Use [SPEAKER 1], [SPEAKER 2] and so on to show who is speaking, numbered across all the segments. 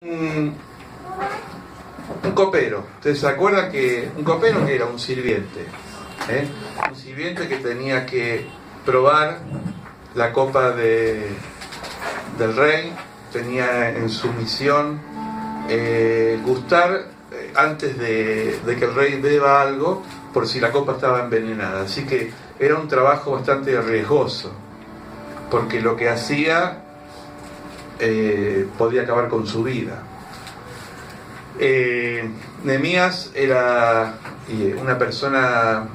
[SPEAKER 1] Un copero. ¿Ustedes se acuerdan que un copero que era un sirviente? Un sirviente que tenía que probar la copa del rey, tenía en su misión gustar antes de que el rey beba algo, por si la copa estaba envenenada. Así que era un trabajo bastante riesgoso, porque lo que hacía podía acabar con su vida. Nehemías era una persona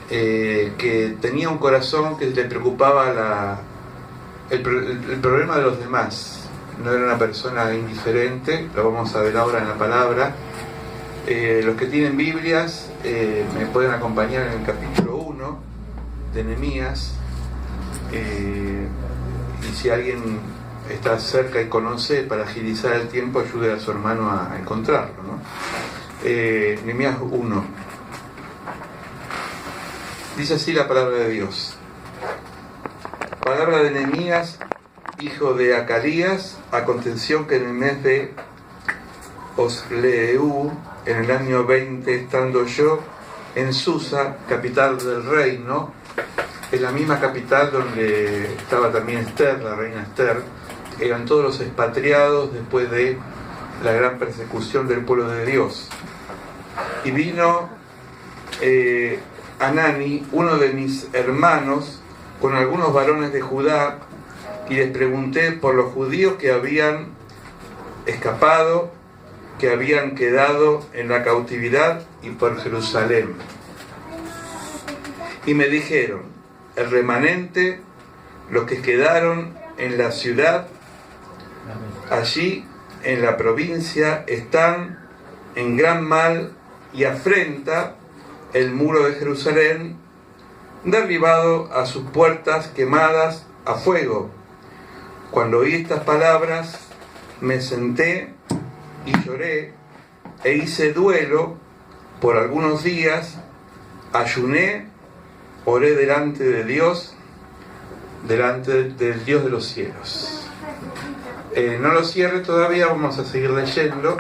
[SPEAKER 1] que tenía un corazón que le preocupaba el problema de los demás. No era una persona indiferente, lo vamos a ver ahora en la palabra. Los que tienen Biblias me pueden acompañar en el capítulo 1 de Nehemías, y si alguien está cerca y conoce, para agilizar el tiempo, ayude a su hermano a encontrarlo, ¿no? Nehemías 1. Dice así la palabra de Dios. Palabra de Nehemías, hijo de Acalías. Aconteció que en el mes de Osleu, en el año 20, estando yo en Susa, capital del reino, es la misma capital donde estaba también Esther, la reina Esther. Eran todos los expatriados después de la gran persecución del pueblo de Dios. Y vino Anani, uno de mis hermanos, con algunos varones de Judá, y les pregunté por los judíos que habían escapado, que habían quedado en la cautividad, y por Jerusalén. Y me dijeron: el remanente, los que quedaron en la ciudad, allí en la provincia, están en gran mal y afrenta el muro de Jerusalén, derribado a sus puertas quemadas a fuego. Cuando oí estas palabras, me senté y lloré e hice duelo por algunos días, ayuné, oré delante de Dios, delante del Dios de los cielos. No lo cierre todavía, vamos a seguir leyendo,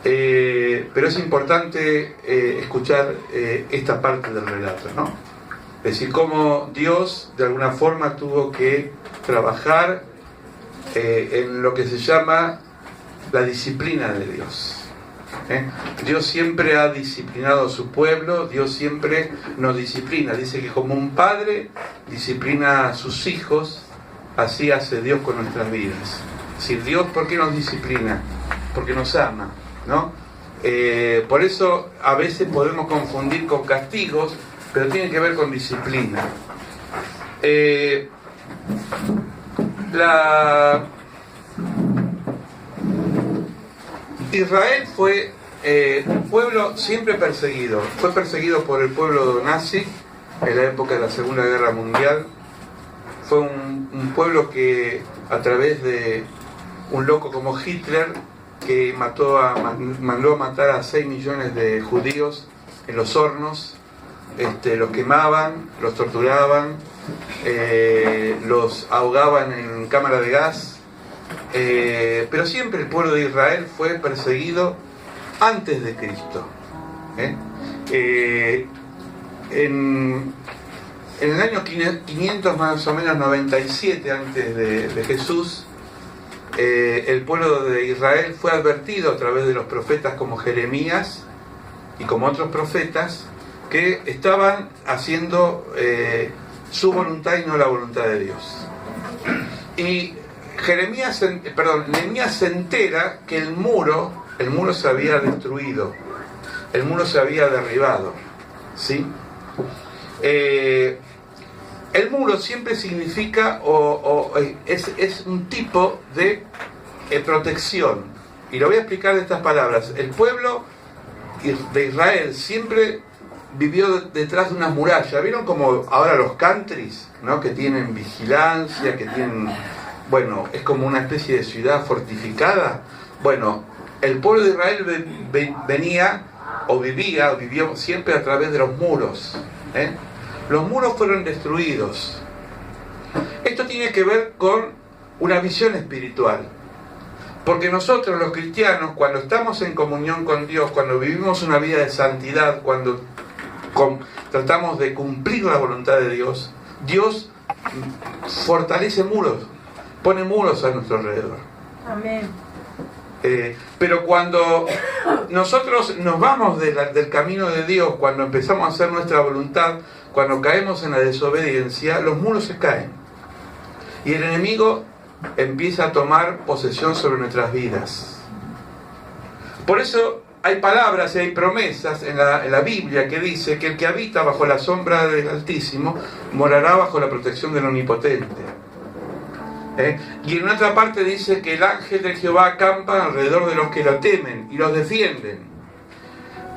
[SPEAKER 1] pero es importante escuchar esta parte del relato, ¿no? Es decir, cómo Dios de alguna forma tuvo que trabajar en lo que se llama la disciplina de Dios. Dios siempre ha disciplinado a su pueblo, Dios siempre nos disciplina. Dice que como un padre disciplina a sus hijos, así hace Dios con nuestras vidas. Es decir, Dios, ¿por qué nos disciplina? Porque nos ama, ¿no? Por eso a veces podemos confundir con castigos, pero tiene que ver con disciplina. Israel fue un pueblo siempre perseguido. Fue perseguido por el pueblo nazi en la época de la Segunda Guerra Mundial. Fue un pueblo que, a través de un loco como Hitler, que mandó a matar a 6 millones de judíos en los hornos, los quemaban, los torturaban, los ahogaban en cámara de gas. Pero siempre el pueblo de Israel fue perseguido antes de Cristo. En el año 500 más o menos 97 antes de Jesús, el pueblo de Israel fue advertido a través de los profetas como Jeremías y como otros profetas, que estaban haciendo su voluntad y no la voluntad de Dios. Y Nehemías se entera que el muro se había destruido, el muro se había derribado, ¿sí? El muro siempre significa es un tipo de protección, y lo voy a explicar de estas palabras. El pueblo de Israel siempre vivió detrás de unas murallas. ¿Vieron como ahora los countries, ¿no? Que tienen vigilancia, que tienen... Bueno, es como una especie de ciudad fortificada. Bueno, el pueblo de Israel vivió siempre a través de los muros. Los muros fueron destruidos. Esto tiene que ver con una visión espiritual. Porque nosotros los cristianos, cuando estamos en comunión con Dios, cuando vivimos una vida de santidad, cuando tratamos de cumplir la voluntad de Dios, Dios fortalece muros, pone muros a nuestro alrededor.
[SPEAKER 2] Amén.
[SPEAKER 1] Pero cuando nosotros nos vamos del camino de Dios, cuando empezamos a hacer nuestra voluntad, cuando caemos en la desobediencia, los muros se caen. Y el enemigo empieza a tomar posesión sobre nuestras vidas. Por eso hay palabras y hay promesas en la Biblia que dice que el que habita bajo la sombra del Altísimo morará bajo la protección del Omnipotente. Y en otra parte dice que el ángel de Jehová acampa alrededor de los que lo temen y los defienden.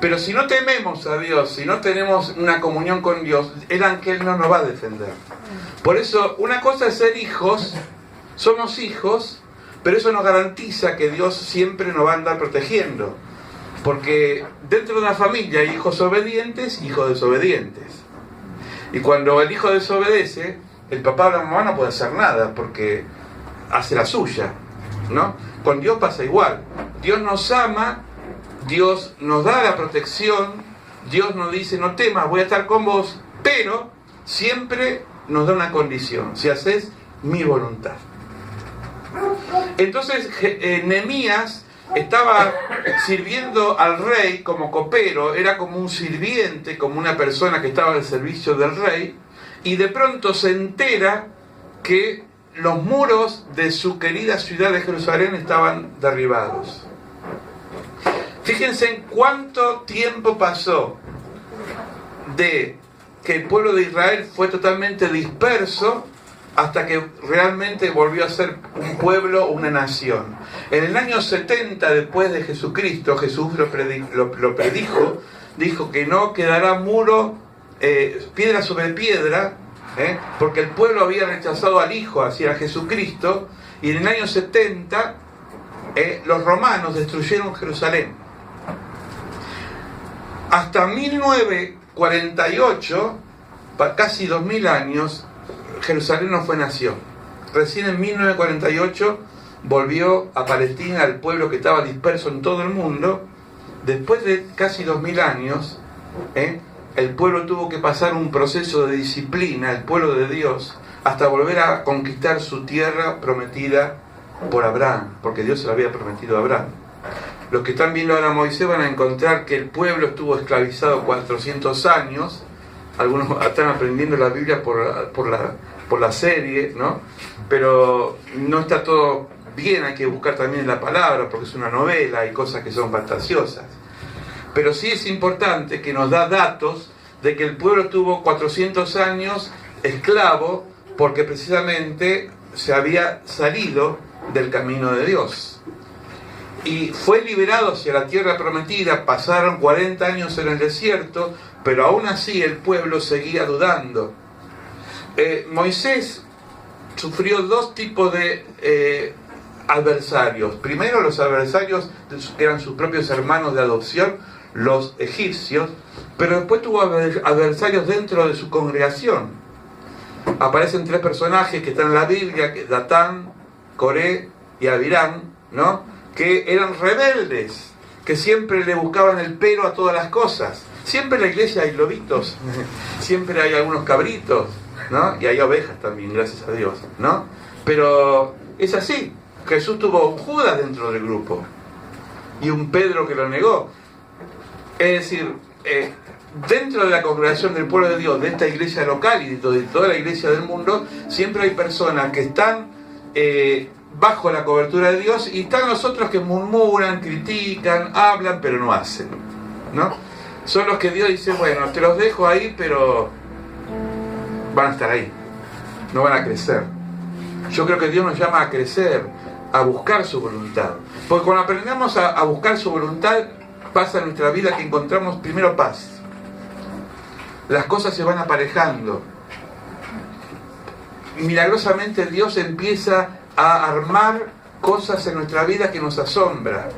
[SPEAKER 1] Pero si no tememos a Dios, si no tenemos una comunión con Dios, el ángel no nos va a defender. Por eso, una cosa es ser hijos, somos hijos, pero eso no garantiza que Dios siempre nos va a andar protegiendo. Porque dentro de una familia hay hijos obedientes y hijos desobedientes. Y cuando el hijo desobedece, el papá o la mamá no puede hacer nada porque hace la suya, ¿no? Con Dios pasa igual. Dios nos ama, Dios nos da la protección, Dios nos dice, no temas, voy a estar con vos, pero siempre nos da una condición: si haces mi voluntad. Entonces Nehemías estaba sirviendo al rey como copero, era como un sirviente, como una persona que estaba al servicio del rey, y de pronto se entera que los muros de su querida ciudad de Jerusalén estaban derribados. Fíjense en cuánto tiempo pasó de que el pueblo de Israel fue totalmente disperso hasta que realmente volvió a ser un pueblo, una nación. En el año 70 después de Jesucristo, Jesús lo predijo, dijo que no quedará muro, piedra sobre piedra, porque el pueblo había rechazado al Hijo, hacia Jesucristo, y en el año 70 los romanos destruyeron Jerusalén. Hasta 1948, casi 2000 años, Jerusalén no fue nación. Recién en 1948 volvió a Palestina el pueblo que estaba disperso en todo el mundo. Después de casi 2000 años, el pueblo tuvo que pasar un proceso de disciplina, el pueblo de Dios, hasta volver a conquistar su tierra prometida por Abraham, porque Dios se la había prometido a Abraham. Los que están viendo ahora a Moisés van a encontrar que el pueblo estuvo esclavizado 400 años. Algunos están aprendiendo la Biblia por la serie, ¿no? Pero no está todo bien, hay que buscar también la palabra, porque es una novela, hay cosas que son fantasiosas. Pero sí es importante que nos da datos de que el pueblo estuvo 400 años esclavo, porque precisamente se había salido del camino de Dios. Y fue liberado hacia la tierra prometida, pasaron 40 años en el desierto, pero aún así el pueblo seguía dudando. Moisés sufrió dos tipos de adversarios. Primero, los adversarios que eran sus propios hermanos de adopción, los egipcios, pero después tuvo adversarios dentro de su congregación. Aparecen tres personajes que están en la Biblia, Datán, Coré y Abirán, ¿no? Que eran rebeldes, que siempre le buscaban el pero a todas las cosas. Siempre en la iglesia hay lobitos, siempre hay algunos cabritos, ¿no? Y hay ovejas también, gracias a Dios, ¿no? Pero es así. Jesús tuvo un Judas dentro del grupo y un Pedro que lo negó. Es decir, dentro de la congregación del pueblo de Dios, de esta iglesia local y de toda la iglesia del mundo, siempre hay personas que están bajo la cobertura de Dios, y están los otros que murmuran, critican, hablan, pero no hacen, ¿no? Son los que Dios dice, bueno, te los dejo ahí, pero van a estar ahí, no van a crecer. Yo creo que Dios nos llama a crecer, a buscar su voluntad, porque cuando aprendemos a buscar su voluntad, pasa en nuestra vida que encontramos primero paz. Las cosas se van aparejando. Milagrosamente Dios empieza a armar cosas en nuestra vida que nos asombra.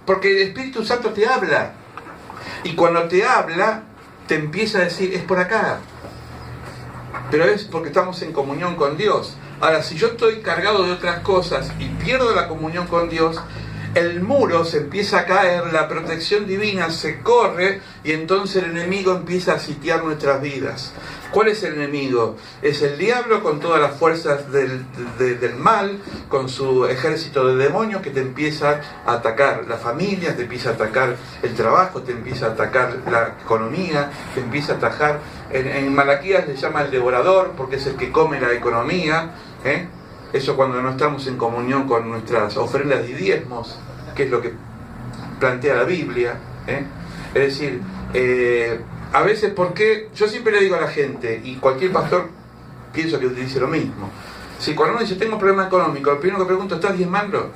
[SPEAKER 1] Porque el Espíritu Santo te habla. Y cuando te habla, te empieza a decir, es por acá. Pero es porque estamos en comunión con Dios. Ahora, si yo estoy cargado de otras cosas y pierdo la comunión con Dios, el muro se empieza a caer, la protección divina se corre y entonces el enemigo empieza a sitiar nuestras vidas. ¿Cuál es el enemigo? Es el diablo con todas las fuerzas del mal, con su ejército de demonios que te empieza a atacar la familia, te empieza a atacar el trabajo, te empieza a atacar la economía, te empieza a atacar. En Malaquías le llama el devorador porque es el que come la economía. Eso cuando no estamos en comunión con nuestras ofrendas y diezmos, que es lo que plantea la Biblia. Es decir, a veces, porque yo siempre le digo a la gente, y cualquier pastor pienso que dice lo mismo, si cuando uno dice tengo un problema económico, lo primero que pregunto, ¿estás diezmando?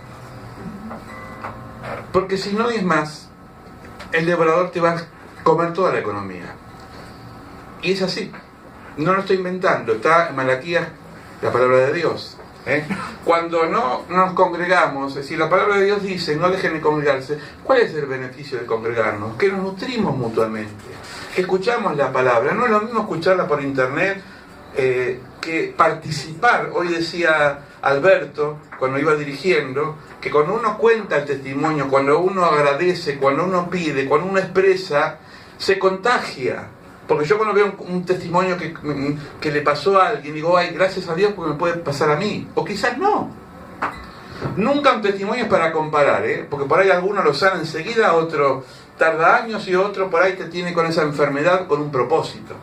[SPEAKER 1] Porque si no diezmas, el devorador te va a comer toda la economía. Y es así, no lo estoy inventando, está en Malaquías, la palabra de Dios. Cuando no nos congregamos, es decir, la palabra de Dios dice, no dejen de congregarse. ¿Cuál es el beneficio de congregarnos? Que nos nutrimos mutuamente, que escuchamos la palabra. No es lo mismo escucharla por internet que participar. Hoy decía Alberto, cuando iba dirigiendo, que cuando uno cuenta el testimonio, cuando uno agradece, cuando uno pide, cuando uno expresa, se contagia. Porque yo cuando veo un testimonio que le pasó a alguien, digo, ay, gracias a Dios porque me puede pasar a mí. O quizás no. Nunca un testimonio es para comparar, porque por ahí alguno lo sana enseguida, otro tarda años y otro por ahí te tiene con esa enfermedad con un propósito.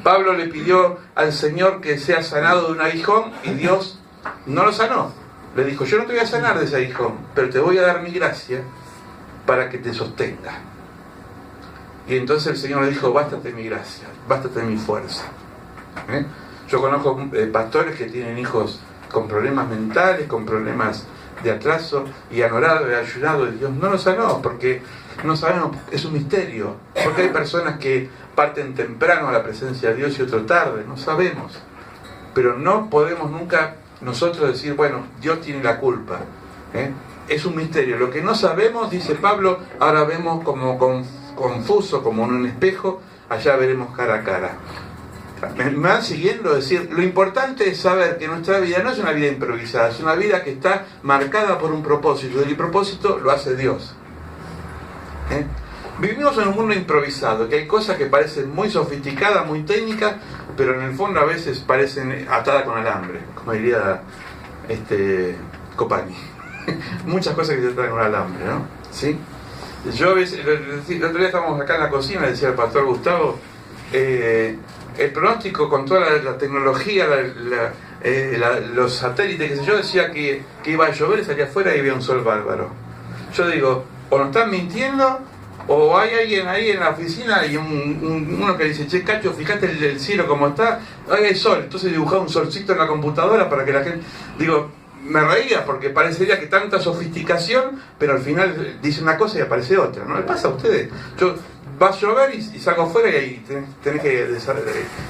[SPEAKER 1] Pablo le pidió al Señor que sea sanado de un aguijón y Dios no lo sanó. Le dijo, yo no te voy a sanar de ese aguijón, pero te voy a dar mi gracia para que te sostenga. Y entonces el Señor le dijo, bástate mi gracia, bástate mi fuerza. Yo conozco pastores que tienen hijos con problemas mentales, con problemas de atraso, y han orado y ayunado, y Dios no lo sanó, porque no sabemos, es un misterio. Porque hay personas que parten temprano a la presencia de Dios y otro tarde, no sabemos. Pero no podemos nunca nosotros decir, bueno, Dios tiene la culpa. Es un misterio. Lo que no sabemos, dice Pablo, ahora vemos como confuso, como en un espejo, allá veremos cara a cara. Me van siguiendo, decir, lo importante es saber que nuestra vida no es una vida improvisada, es una vida que está marcada por un propósito, y el propósito lo hace Dios. Vivimos en un mundo improvisado, que hay cosas que parecen muy sofisticadas, muy técnicas, pero en el fondo a veces parecen atadas con alambre, como diría Copani. Muchas cosas que se tratan con alambre, ¿no? ¿Sí? Yo a veces, el otro día estábamos acá en la cocina, decía el pastor Gustavo, el pronóstico con toda la tecnología, los satélites, qué sé yo, decía que iba a llover, salía afuera y había un sol bárbaro. Yo digo, o nos están mintiendo, o hay alguien ahí en la oficina y uno que dice, che, Cacho, fíjate el cielo como está, ahí hay sol, entonces dibujaba un solcito en la computadora para que la gente, digo, me reía porque parecería que tanta sofisticación, pero al final dice una cosa y aparece otra. ¿No le pasa a ustedes? Va a llover y salgo afuera y ahí tenés que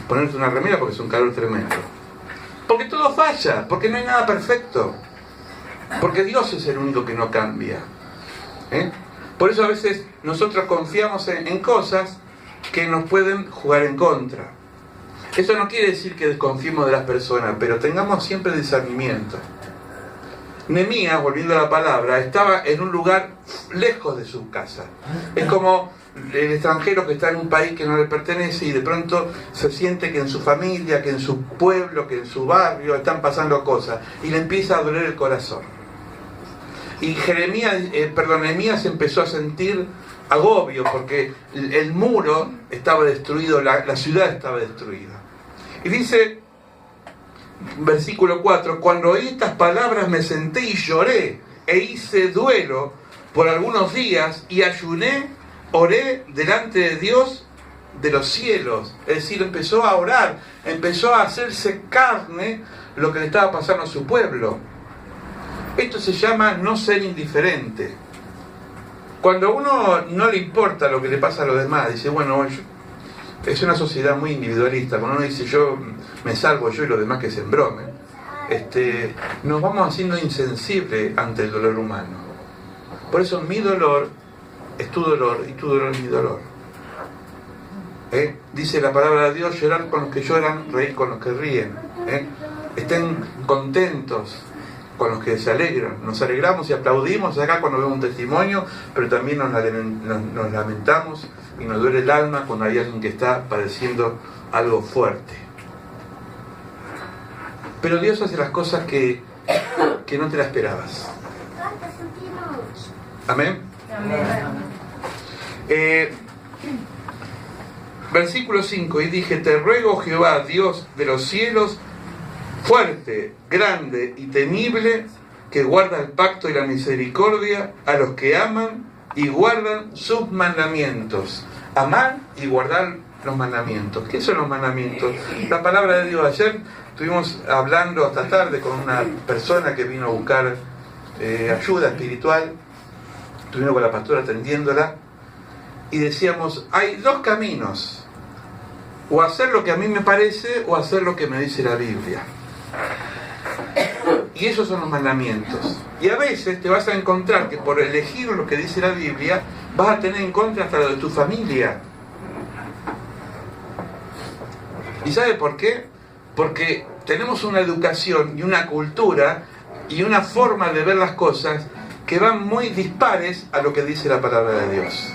[SPEAKER 1] ponerte una remera porque es un calor tremendo. Porque todo falla, porque no hay nada perfecto. Porque Dios es el único que no cambia. Por eso a veces nosotros confiamos en cosas que nos pueden jugar en contra. Eso no quiere decir que desconfiemos de las personas, pero tengamos siempre discernimiento. Nehemías, volviendo a la palabra, estaba en un lugar lejos de su casa. Es como el extranjero que está en un país que no le pertenece y de pronto se siente que en su familia, que en su pueblo, que en su barrio están pasando cosas y le empieza a doler el corazón. Y Nehemías empezó a sentir agobio porque el muro estaba destruido, la ciudad estaba destruida. Y dice, versículo 4, cuando oí estas palabras me senté y lloré e hice duelo por algunos días y ayuné, oré delante de Dios de los cielos. Es decir, empezó a orar, empezó a hacerse carne lo que le estaba pasando a su pueblo. Esto se llama no ser indiferente. Cuando a uno no le importa lo que le pasa a los demás, dice, bueno, es una sociedad muy individualista. Cuando uno dice yo me salvo yo y los demás que se embromen, nos vamos haciendo insensibles ante el dolor humano. Por eso mi dolor es tu dolor y tu dolor es mi dolor. Dice la palabra de Dios, llorar con los que lloran, reír con los que ríen. estén contentos con los que se alegran. Nos alegramos y aplaudimos acá cuando vemos un testimonio, pero también nos lamentamos y nos duele el alma cuando hay alguien que está padeciendo algo fuerte. Pero Dios hace las cosas que no te las esperabas. Amén. Versículo 5, y dije, te ruego, Jehová, Dios de los cielos, fuerte, grande y temible, que guarda el pacto y la misericordia a los que aman y guardan sus mandamientos. Amar y guardar los mandamientos. ¿Qué son los mandamientos? La palabra de Dios. Ayer estuvimos hablando hasta tarde con una persona que vino a buscar ayuda espiritual. Estuvimos con la pastora atendiéndola y decíamos, hay dos caminos: o hacer lo que a mí me parece o hacer lo que me dice la Biblia. Y esos son los mandamientos. Y a veces te vas a encontrar que por elegir lo que dice la Biblia vas a tener en contra hasta lo de tu familia. ¿Y sabe por qué? Porque tenemos una educación y una cultura y una forma de ver las cosas que van muy dispares a lo que dice la palabra de Dios.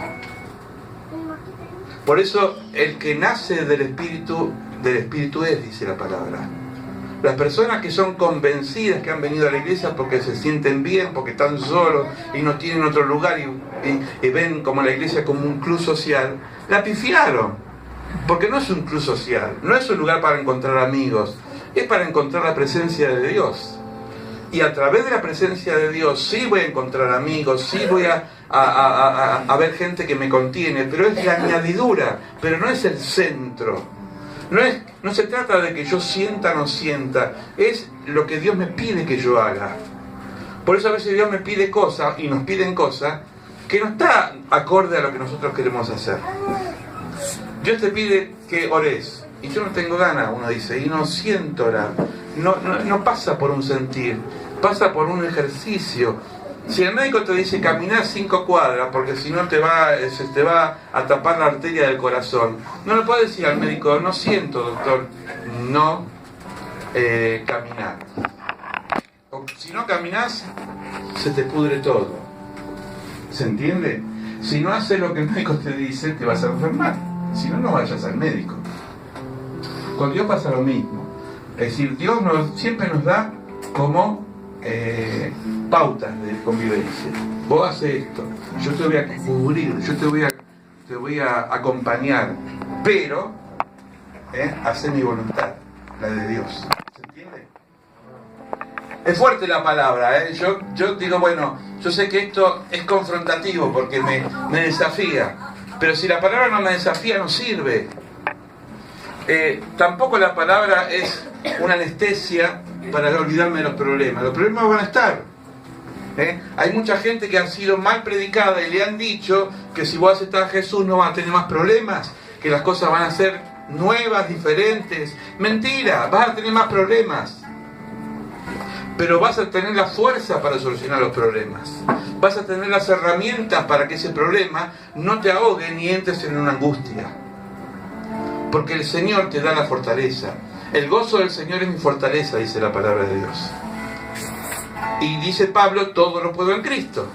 [SPEAKER 1] Por eso el que nace del Espíritu es, dice la palabra. Las personas que son convencidas, que han venido a la iglesia porque se sienten bien, porque están solos y no tienen otro lugar y ven como la iglesia como un club social, la pifiaron. Porque no es un club social, no es un lugar para encontrar amigos, es para encontrar la presencia de Dios. Y a través de la presencia de Dios sí voy a encontrar amigos, sí voy a ver gente que me contiene, pero es la añadidura, pero no es el centro. No se trata de que yo sienta o no sienta, es lo que Dios me pide que yo haga. Por eso a veces Dios me pide cosas y nos piden cosas que no está acorde a lo que nosotros queremos hacer. Dios te pide que ores y yo no tengo ganas, uno dice, y no siento orar. No pasa por un sentir, pasa por un ejercicio. Si el médico te dice caminar 5 cuadras porque si no se te va a tapar la arteria del corazón, no le puedes decir al médico, no siento, doctor, no caminar. O si no caminas, se te pudre todo. ¿Se entiende? Si no haces lo que el médico te dice, te vas a enfermar. Si no, no vayas al médico. Con Dios pasa lo mismo. Es decir, Dios siempre nos da como pautas de convivencia. Vos haces esto, yo te voy a cubrir, yo te voy a acompañar, pero hace mi voluntad, la de Dios. ¿Se entiende? Es fuerte la palabra, yo digo, bueno, yo sé que esto es confrontativo porque me desafía, pero si la palabra no me desafía no sirve. Tampoco la palabra es una anestesia para olvidarme de los problemas. Los problemas van a estar. Hay mucha gente que ha sido mal predicada y le han dicho que si vos aceptás a Jesús no vas a tener más problemas, que las cosas van a ser nuevas, diferentes. Mentira, vas a tener más problemas. Pero vas a tener la fuerza para solucionar los problemas. Vas a tener las herramientas para que ese problema no te ahogue ni entres en una angustia. Porque el Señor te da la fortaleza. El gozo del Señor es mi fortaleza, dice la palabra de Dios. Y dice Pablo, todo lo puedo en Cristo.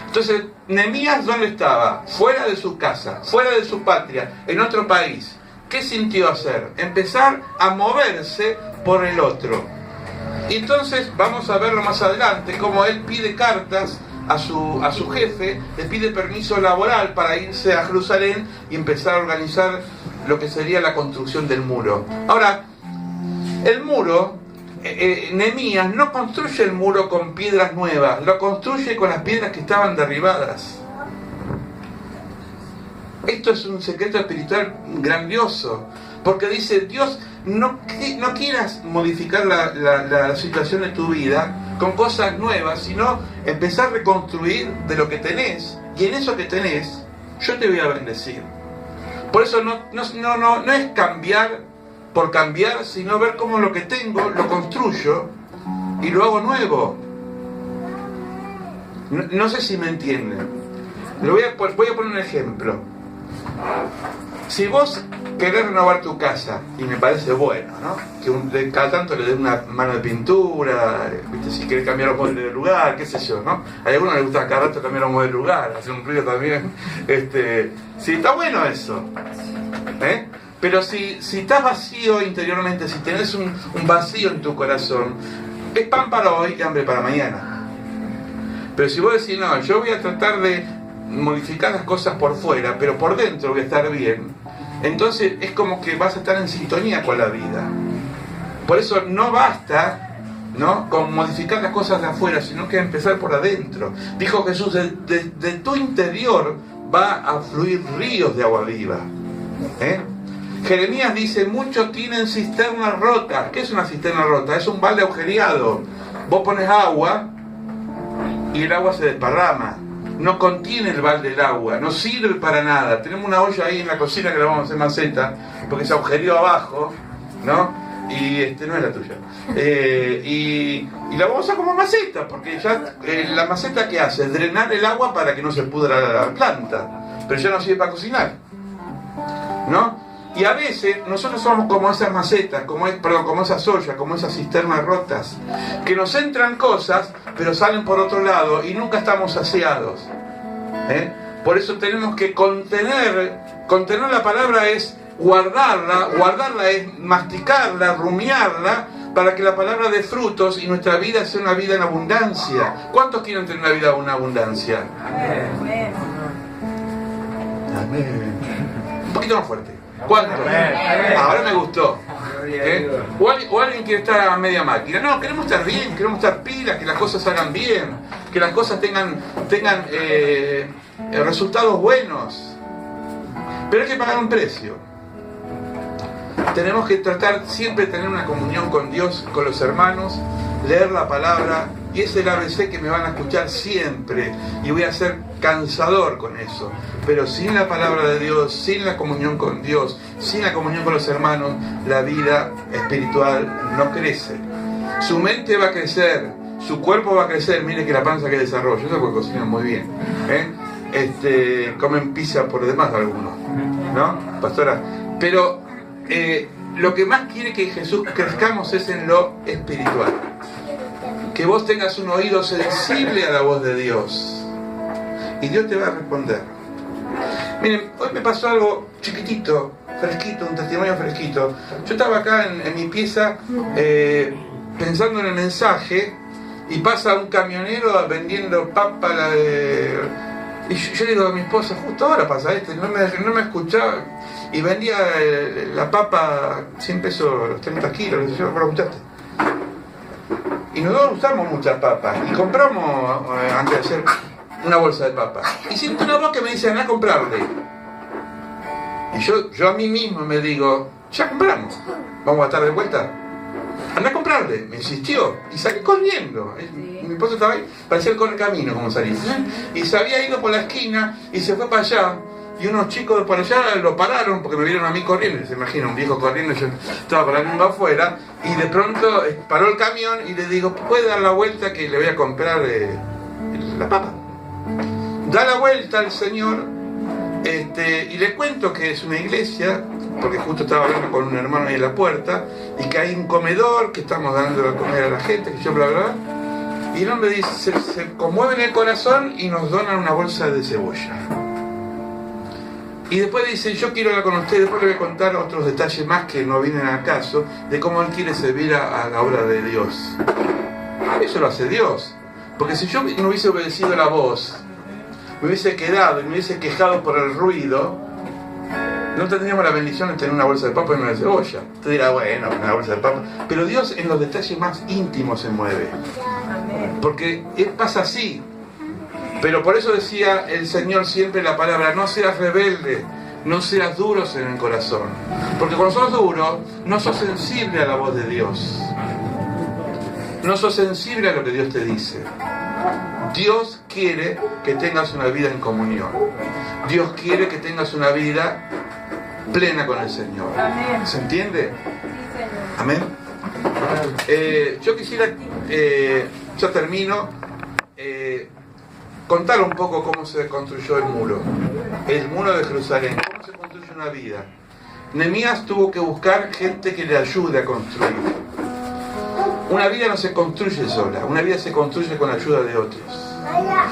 [SPEAKER 1] Entonces, Nehemías, ¿dónde estaba? Fuera de su casa, fuera de su patria, en otro país. ¿Qué sintió hacer? Empezar a moverse por el otro. Y entonces, vamos a verlo más adelante, cómo él pide cartas a su jefe, le pide permiso laboral para irse a Jerusalén y empezar a organizar lo que sería la construcción del muro. Ahora, el muro, Nehemías no construye el muro con piedras nuevas, lo construye con las piedras que estaban derribadas. Esto es un secreto espiritual grandioso, porque dice, Dios, no quieras modificar la situación de tu vida con cosas nuevas, sino empezar a reconstruir de lo que tenés, y en eso que tenés, yo te voy a bendecir. Por eso no es cambiar por cambiar, sino ver cómo lo que tengo lo construyo y lo hago nuevo. No sé si me entienden. Voy a poner un ejemplo. Si vos querés renovar tu casa, y me parece bueno, ¿no? Que cada tanto le des una mano de pintura, ¿viste? Si querés cambiar los muebles de lugar, qué sé yo, ¿no? A algunos les gusta cada rato cambiar los muebles de lugar, hacer un ruido también. Sí, está bueno eso. Pero si estás vacío interiormente, si tenés un vacío en tu corazón, es pan para hoy y hambre para mañana. Pero si vos decís, no, yo voy a tratar de modificar las cosas por fuera, pero por dentro voy a estar bien, entonces es como que vas a estar en sintonía con la vida. Por eso no basta, ¿no?, con modificar las cosas de afuera, sino que empezar por adentro. Dijo Jesús, de tu interior va a fluir ríos de agua viva. Jeremías dice, muchos tienen cisternas rotas. ¿Qué es una cisterna rota? Es un balde agujereado. Vos pones agua y el agua se desparrama. No contiene el balde el agua, no sirve para nada. Tenemos una olla ahí en la cocina que la vamos a hacer maceta, porque se agujereó abajo, ¿no? Y no es la tuya. Y la vamos a usar como maceta, porque ya la maceta, ¿qué hace? Es drenar el agua para que no se pudra la planta. Pero ya no sirve para cocinar, ¿no? Y a veces nosotros somos como esas macetas, como esas ollas, como esas cisternas rotas, que nos entran cosas, pero salen por otro lado y nunca estamos saciados. Por eso tenemos que contener la palabra es guardarla es masticarla, rumiarla, para que la palabra dé frutos y nuestra vida sea una vida en abundancia. ¿Cuántos quieren tener una vida en abundancia? Amén. Amén. Un poquito más fuerte. ¿Cuánto? Ahora me gustó. O alguien quiere estar a media máquina. No, queremos estar bien, queremos estar pilas, que las cosas se hagan bien, que las cosas tengan resultados buenos. Pero hay que pagar un precio. Tenemos que tratar siempre de tener una comunión con Dios, con los hermanos, leer la palabra, y es el ABC que me van a escuchar siempre, y voy a ser cansador con eso. Pero sin la palabra de Dios, sin la comunión con Dios, sin la comunión con los hermanos, la vida espiritual no crece. Su mente va a crecer, su cuerpo va a crecer. Mire que la panza que desarrolla, eso porque cocinan muy bien, comen pizza por demás algunos, ¿no, pastora? Pero lo que más quiere que Jesús crezcamos es en lo espiritual. Que vos tengas un oído sensible a la voz de Dios, y Dios te va a responder. Miren, hoy me pasó algo chiquitito, fresquito, un testimonio fresquito. Yo estaba acá en mi pieza pensando en el mensaje, y pasa un camionero vendiendo papa, y yo le digo a mi esposa, justo ahora pasa esto, no me escuchaba, y vendía la papa 100 pesos los 30 kilos, yo, ¿lo escuchaste? Y nosotros usamos muchas papas, y compramos, antes de hacer, una bolsa de papas. Y siento una voz que me dice, anda a comprarle. Y yo a mí mismo me digo, ya compramos, vamos a estar de vuelta. Anda a comprarle. Me insistió, y salí corriendo. Mi esposo estaba ahí, parecía el correcamino como salía. Y se había ido por la esquina, y se fue para allá. Y unos chicos de por allá lo pararon porque me vieron a mí corriendo. Se imagina un viejo corriendo, yo estaba parando afuera, y de pronto paró el camión y le digo, ¿puede dar la vuelta que le voy a comprar la papa? Da la vuelta al señor, y le cuento que es una iglesia, porque justo estaba hablando con un hermano ahí en la puerta, y que hay un comedor, que estamos dando de comer a la gente, que yo bla bla bla. Y el hombre dice, se conmueve en el corazón y nos donan una bolsa de cebolla. Y después dice, yo quiero hablar con usted, después le voy a contar otros detalles más que no vienen al caso, de cómo él quiere servir a la obra de Dios. Eso lo hace Dios. Porque si yo no hubiese obedecido la voz, me hubiese quedado y me hubiese quejado por el ruido, no tendríamos la bendición de tener una bolsa de papa y una de cebolla. Usted dirá, bueno, una bolsa de papa. Pero Dios en los detalles más íntimos se mueve. Porque pasa así. Pero por eso decía el Señor siempre la palabra, no seas rebelde, no seas duros en el corazón. Porque cuando sos duro, no sos sensible a la voz de Dios. No sos sensible a lo que Dios te dice. Dios quiere que tengas una vida en comunión. Dios quiere que tengas una vida plena con el Señor. ¿Se entiende? Amén. Yo quisiera, ya termino, contar un poco cómo se construyó el muro de Jerusalén. ¿Cómo se construyó una vida. Nehemías tuvo que buscar gente que le ayude a construir. Una vida no se construye sola, una vida se construye con la ayuda de otros.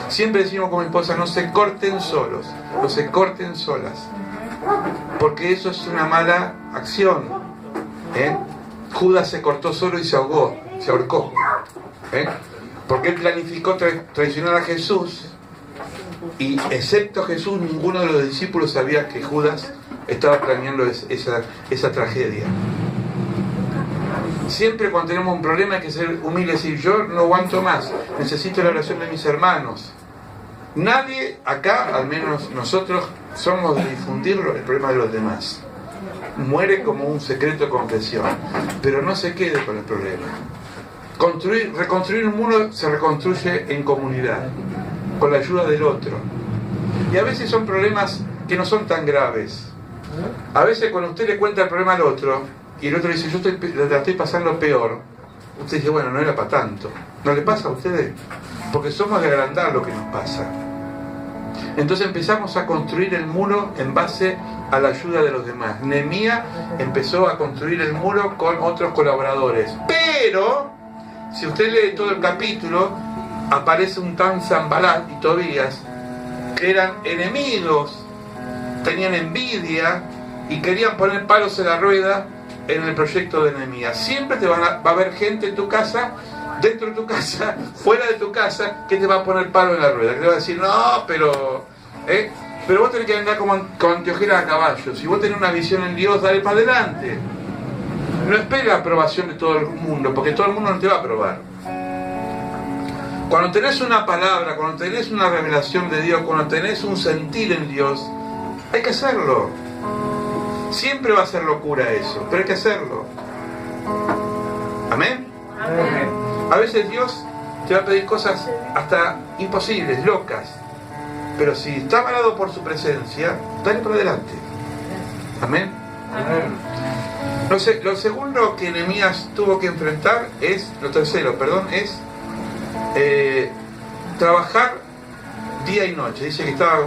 [SPEAKER 1] Siempre decimos con mi esposa, no se corten solos, no se corten solas, porque eso es una mala acción. Judas se cortó solo y se ahogó, se ahorcó, porque él planificó traicionar a Jesús, y excepto Jesús, ninguno de los discípulos sabía que Judas estaba planeando esa tragedia. Siempre cuando tenemos un problema hay que ser humildes y decir, yo no aguanto más, necesito la oración de mis hermanos. Nadie acá, al menos nosotros, somos de difundir el problema de los demás. Muere como un secreto de confesión, pero no se quede con el problema. Reconstruir un muro se reconstruye en comunidad, con la ayuda del otro. Y a veces son problemas que no son tan graves. A veces cuando usted le cuenta el problema al otro, y el otro dice, yo la estoy pasando peor, usted dice, bueno, no era para tanto. ¿No le pasa a ustedes? Porque somos de agrandar lo que nos pasa. Entonces empezamos a construir el muro en base a la ayuda de los demás. Nehemías empezó a construir el muro con otros colaboradores. Pero, si usted lee todo el capítulo, aparece un tal Sanbalat y Tobías, que eran enemigos, tenían envidia y querían poner palos en la rueda en el proyecto de Nehemías. Siempre va a haber gente en tu casa, dentro de tu casa, fuera de tu casa, que te va a poner palo en la rueda, que te va a decir, no, pero vos tenés que andar con anteojeras a caballo. Si vos tenés una visión en Dios, dale para adelante. No esperes la aprobación de todo el mundo, porque todo el mundo no te va a aprobar. Cuando tenés una palabra, cuando tenés una revelación de Dios, cuando tenés un sentir en Dios, hay que hacerlo. Siempre va a ser locura eso, pero hay que hacerlo. ¿Amén? Amén. A veces Dios te va a pedir cosas hasta imposibles, locas, pero si está avalado por su presencia, dale para adelante. Amén. Amén. Lo segundo que Nehemías tuvo que enfrentar es trabajar día y noche. Dice que estaba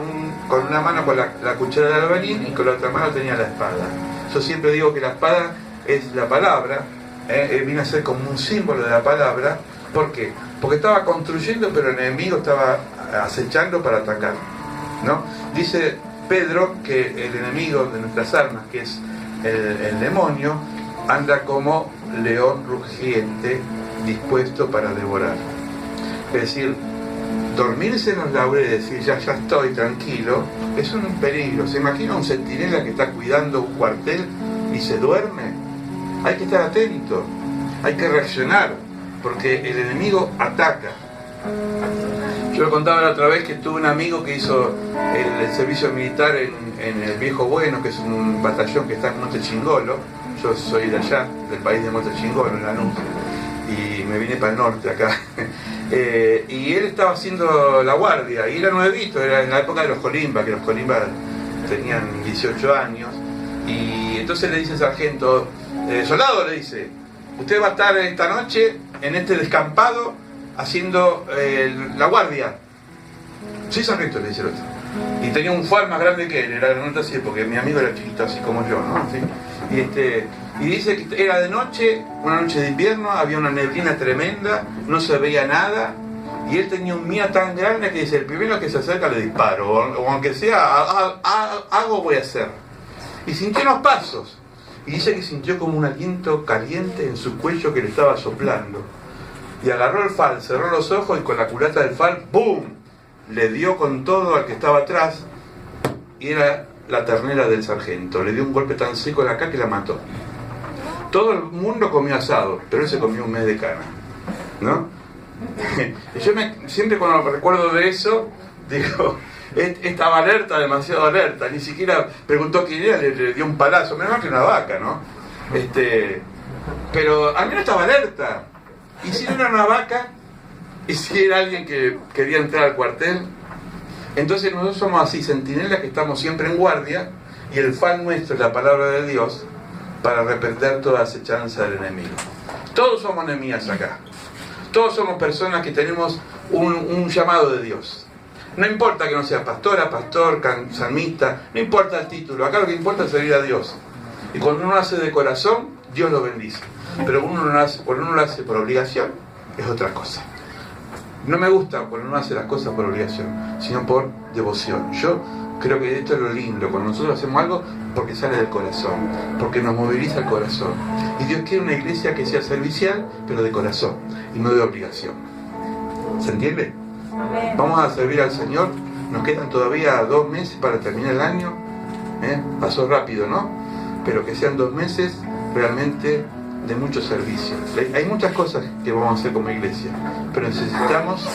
[SPEAKER 1] con una mano con la cuchara de albañil y con la otra mano tenía la espada. Yo siempre digo que la espada es la palabra, viene a ser como un símbolo de la palabra. ¿Por qué? Porque estaba construyendo, pero el enemigo estaba acechando para atacar, ¿no? Dice Pedro que el enemigo de nuestras almas, que es el demonio, anda como león rugiente, dispuesto para devorar. Es decir, dormirse en los laureles y decir ya estoy tranquilo, es un peligro. ¿Se imagina un centinela que está cuidando un cuartel y se duerme? Hay que estar atento, hay que reaccionar, porque el enemigo ataca. Yo lo contaba la otra vez que tuve un amigo que hizo el servicio militar en el Viejo Bueno, que es un batallón que está en Monte Chingolo. Yo soy de allá, del país de Monte Chingolo, en Lanús, y me vine para el norte acá. Y él estaba haciendo la guardia, y era nuevito, era en la época de los Colimba, que los Colimba tenían 18 años, y entonces le dice el sargento, soldado, le dice, usted va a estar esta noche en este descampado haciendo la guardia. Sí, sargento, le dice el otro. Y tenía un fal más grande que él, era grandote así, porque mi amigo era chiquito así como yo, ¿no? ¿Sí? Y dice que era de noche, una noche de invierno, había una neblina tremenda, no se veía nada, y él tenía un miedo tan grande que dice, el primero que se acerca le disparo, o aunque sea, algo voy a hacer. Y sintió unos pasos, y dice que sintió como un aliento caliente en su cuello que le estaba soplando. Y agarró el fal, cerró los ojos y con la culata del fal, ¡boom!, le dio con todo al que estaba atrás, y era la ternera del sargento. Le dio un golpe tan seco en la cara que la mató. Todo el mundo comió asado, pero él se comió un mes de cana, ¿no? Y yo siempre cuando recuerdo de eso, digo, estaba alerta, demasiado alerta, ni siquiera preguntó quién era, le dio un palazo, menos mal que una vaca, ¿no? Pero al menos estaba alerta. Y si no era una vaca, y si era alguien que quería entrar al cuartel, entonces nosotros somos así, centinelas que estamos siempre en guardia, y el fan nuestro es la palabra de Dios para reprender toda acechanza del enemigo. Todos somos Nehemías acá. Todos somos personas que tenemos un llamado de Dios. No importa que no sea pastora, pastor, salmista, no importa el título, acá lo que importa es servir a Dios. Y cuando uno hace de corazón, Dios lo bendice. Pero cuando uno lo hace por obligación, es otra cosa. No me gusta cuando uno hace las cosas por obligación, sino por devoción. Yo creo que esto es lo lindo, cuando nosotros hacemos algo, porque sale del corazón, porque nos moviliza el corazón. Y Dios quiere una iglesia que sea servicial, pero de corazón, y no de obligación. ¿Se entiende? Vamos a servir al Señor. Nos quedan todavía 2 meses para terminar el año. Pasó rápido, ¿no? Pero que sean 2 meses realmente de mucho servicio. Hay muchas cosas que vamos a hacer como iglesia, pero necesitamos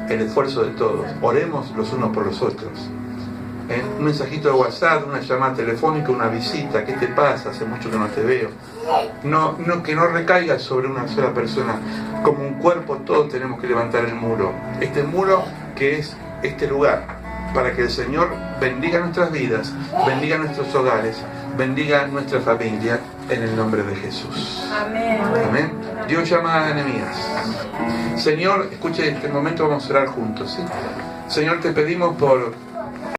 [SPEAKER 1] el esfuerzo de todos. Oremos los unos por los otros. Un mensajito de WhatsApp, una llamada telefónica, una visita. ¿Qué te pasa? Hace mucho que no te veo. Que no recaiga sobre una sola persona. Como un cuerpo, todos tenemos que levantar el muro. Este muro que es este lugar, para que el Señor bendiga nuestras vidas, bendiga nuestros hogares, bendiga nuestra familia, en el nombre de Jesús.
[SPEAKER 2] Amén.
[SPEAKER 1] Amén. Dios llama a Nehemías. Señor, escuche, en este momento vamos a orar juntos, ¿sí? Señor, te pedimos por